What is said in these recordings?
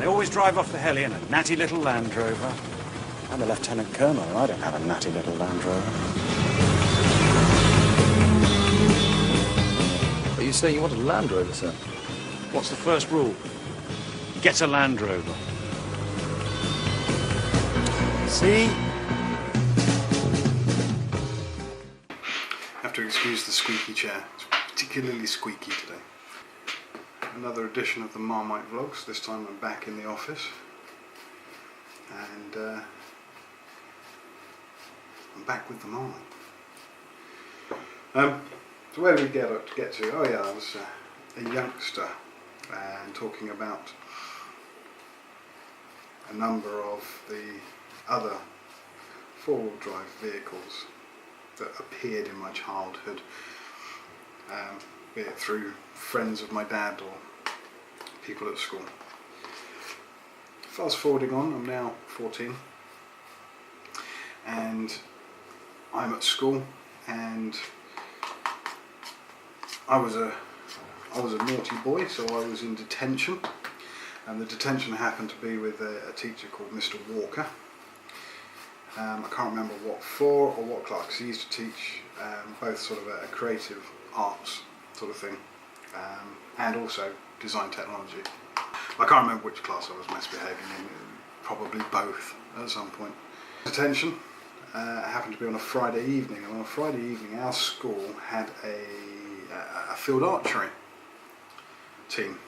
They always drive off the heli in a natty little Land Rover. I'm a Lieutenant Colonel and I don't have a natty little Land Rover. Are you saying you want a Land Rover, sir? What's the first rule? Get a Land Rover. See? Have to excuse the squeaky chair. It's particularly squeaky today. Another edition of the Marmite Vlogs. This time I'm back in the office. And I'm back with the Marmite. So where did we get to? Oh yeah, I was a youngster and talking about a number of the other four-wheel drive vehicles that appeared in my childhood, be it through friends of my dad or people at school. Fast forwarding on, I'm now 14 and I'm at school, and I was a naughty boy, so I was in detention, and the detention happened to be with a teacher called Mr. Walker. I can't remember what for or what class, 'cause he used to teach both sort of a creative arts sort of thing, and also design technology. I can't remember which class I was misbehaving in, probably both at some point. Detention happened to be on a Friday evening, and on a Friday evening our school had a field archery team,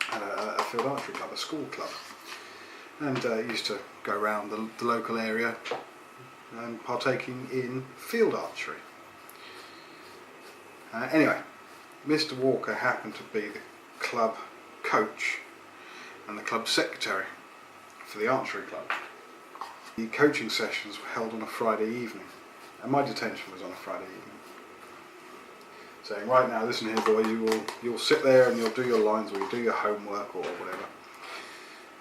had a field archery club, a school club, and used to go around the local area and partaking in field archery. Anyway, Mr. Walker happened to be the club coach and the club secretary for the archery club. The coaching sessions were held on a Friday evening, and my detention was on a Friday evening. Saying, right now, listen here boy, you'll sit there and you'll do your lines, or you'll do your homework or whatever,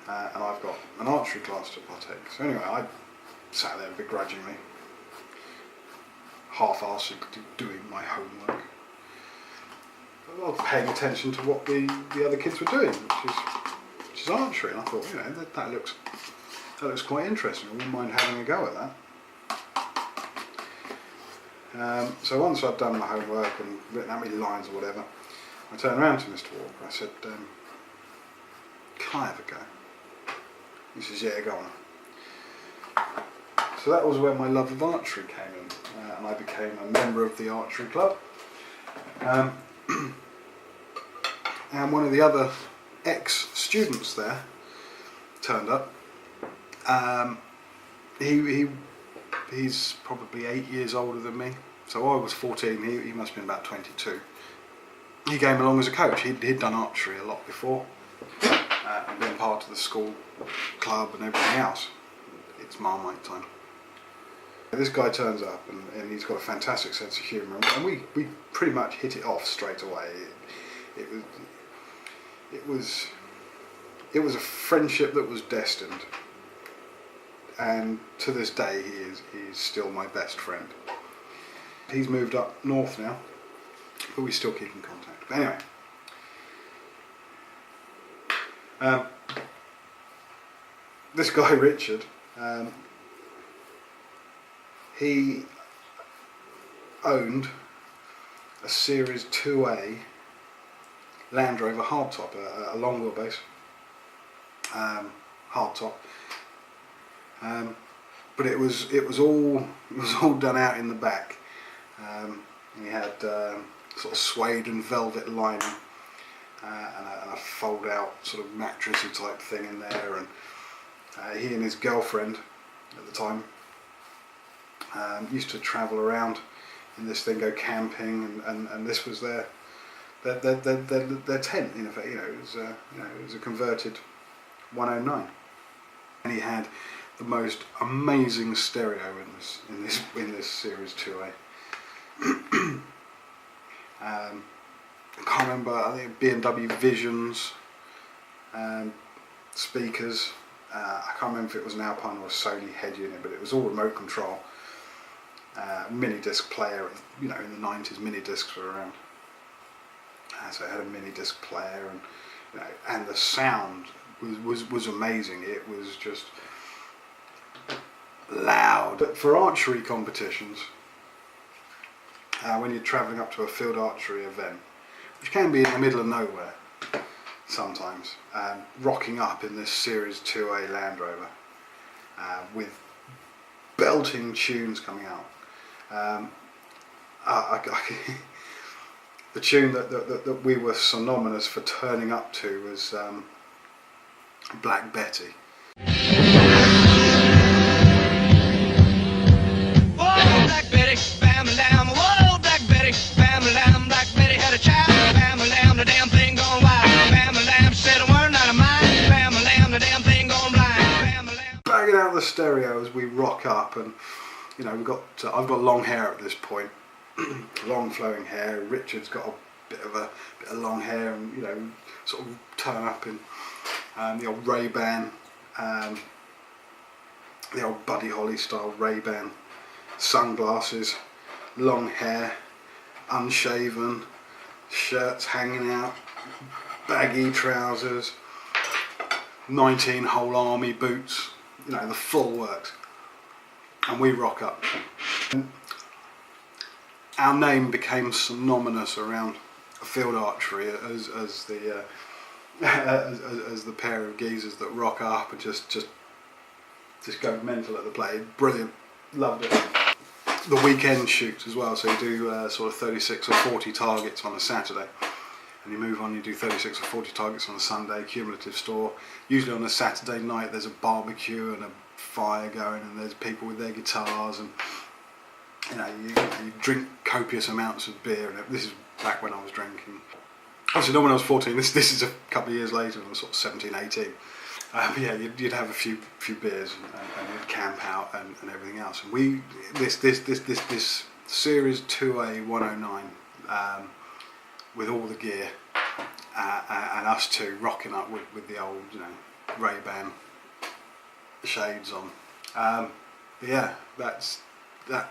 and I've got an archery class to partake. So anyway, I sat there begrudgingly, half-arsed doing my homework. I was paying attention to what the other kids were doing, which is archery, and I thought, you know, that looks quite interesting. I wouldn't mind having a go at that. So once I'd done my homework and written out my lines or whatever, I turned around to Mr. Walker. I said, "Can I have a go?" He says, "Yeah, go on." So that was where my love of archery came in, and I became a member of the archery club. And one of the other ex-students there turned up. He's probably 8 years older than me, so I was 14, he must have been about 22. He came along as a coach. He'd done archery a lot before, and been part of the school club and everything else. It's Marmite time. This guy turns up, and he's got a fantastic sense of humour, and we pretty much hit it off straight away. It was a friendship that was destined, and to this day he's still my best friend. He's moved up north now, but we still keep in contact. But anyway, this guy Richard, he owned a Series 2A Land Rover hardtop, a long wheelbase hardtop. But it was all done out in the back. We had sort of suede and velvet lining, and a fold out sort of mattressy type thing in there, and he and his girlfriend at the time used to travel around in this thing, go camping, and this was their tent. In effect, it was a converted 109, and he had the most amazing stereo in this Series 2A. I can't remember. I think BMW Visions, speakers. I can't remember if it was an Alpine or a Sony head unit, but it was all remote control. Mini disc player. In the 90s, mini discs were around. So it had a mini disc player, and the sound was amazing. It was just loud. But for archery competitions, when you're travelling up to a field archery event, which can be in the middle of nowhere sometimes, rocking up in this Series 2A Land Rover with belting tunes coming out. The tune that we were synonymous for turning up to was Black Betty. Bagging out the stereo as we rock up, and you know, I've got long hair at this point, long flowing hair. Richard's got a bit of long hair, and you know, sort of turn up in the old Ray-Ban, the old Buddy Holly style Ray-Ban, sunglasses, long hair, unshaven, shirts hanging out, baggy trousers, 19-hole army boots, you know, the full works. And we rock up. Our name became synonymous around field archery as the pair of geezers that rock up and just go mental at the play. Brilliant, loved it. The weekend shoots as well, so you do sort of 36 or 40 targets on a Saturday, and you move on, you do 36 or 40 targets on a Sunday, cumulative store. Usually on a Saturday night there's a barbecue and a fire going, and there's people with their guitars, and you know, you drink copious amounts of beer. And this is back when I was drinking. Obviously not when I was 14, this is a couple of years later, when I was sort of 17, 18. But yeah, you'd have a few beers and you'd camp out and everything else. And this Series 2A 109 with all the gear and us two rocking up with the old, you know, Ray-Ban shades on. But yeah, that's that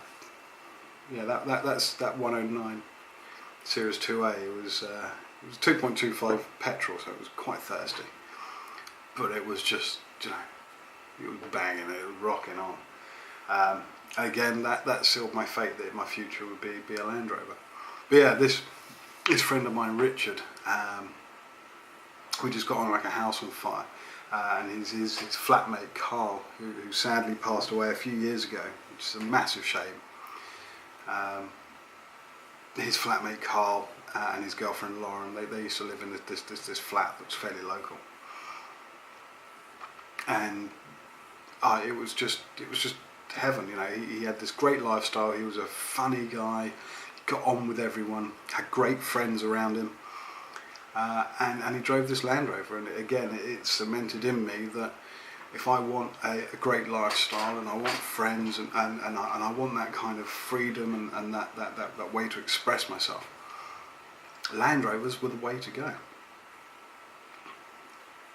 109 Series 2A. It was 2.25 petrol, so it was quite thirsty. But it was just, you know, it was banging, it was rocking on. Again, that sealed my fate that my future would be a Land Rover. But yeah, this friend of mine, Richard, we just got on like a house on fire. And his flatmate Carl, who sadly passed away a few years ago, which is a massive shame. His flatmate Carl and his girlfriend Lauren, they used to live in this flat that's fairly local. And it was just heaven, you know. He had this great lifestyle. He was a funny guy. He got on with everyone. Had great friends around him. And he drove this Land Rover, and again, it cemented in me that if I want a great lifestyle, and I want friends, and I want that kind of freedom and that way to express myself, Land Rovers were the way to go.